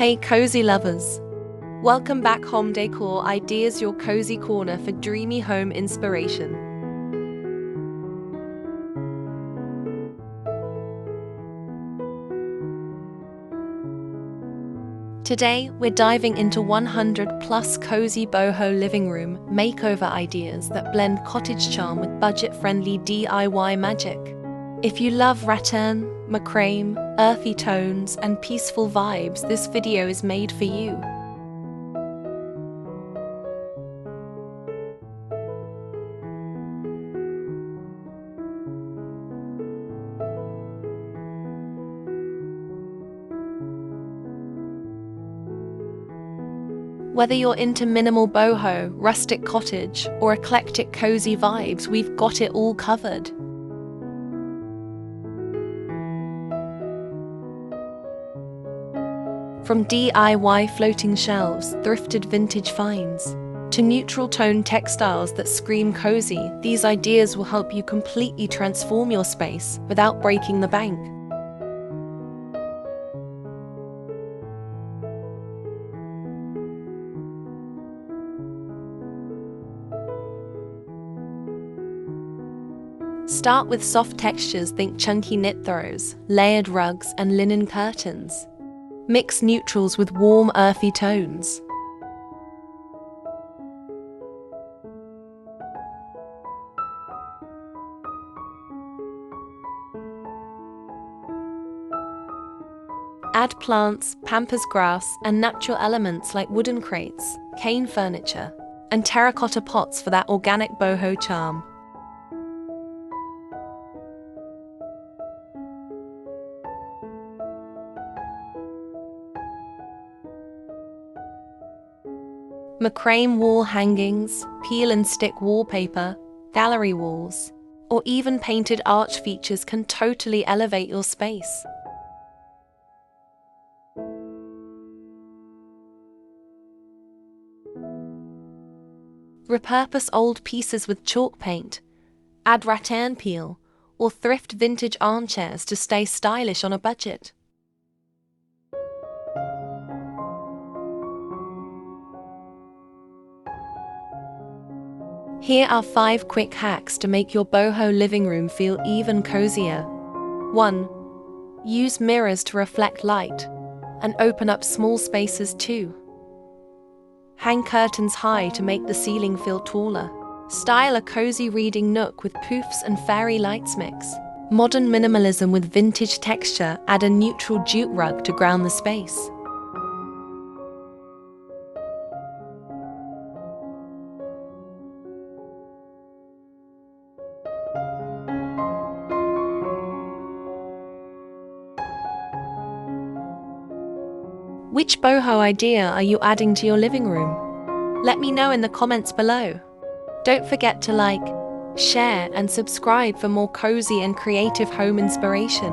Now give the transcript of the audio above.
Hey cozy lovers! Welcome back Home Decor Ideas, your cozy corner for dreamy home inspiration. Today, we're diving into 100 plus cozy boho living room makeover ideas that blend cottage charm with budget-friendly DIY magic. If you love rattan, macrame, earthy tones, and peaceful vibes, this video is made for you. Whether you're into minimal boho, rustic cottage, or eclectic cozy vibes, we've got it all covered. From DIY floating shelves, thrifted vintage finds, to neutral tone textiles that scream cozy, these ideas will help you completely transform your space without breaking the bank. Start with soft textures, think chunky knit throws, layered rugs, and linen curtains. Mix neutrals with warm, earthy tones. Add plants, pampas grass, and natural elements like wooden crates, cane furniture, and terracotta pots for that organic boho charm. Macrame wall hangings, peel and stick wallpaper, gallery walls, or even painted arch features can totally elevate your space. Repurpose old pieces with chalk paint, add rattan peel, or thrift vintage armchairs to stay stylish on a budget. Here are 5 quick hacks to make your boho living room feel even cozier. 1. Use mirrors to reflect light and open up small spaces too. Hang curtains high to make the ceiling feel taller. Style a cozy reading nook with poofs and fairy lights mix. Modern minimalism with vintage texture, add a neutral jute rug to ground the space. Which boho idea are you adding to your living room? Let me know in the comments below. Don't forget to like, share, and subscribe for more cozy and creative home inspiration.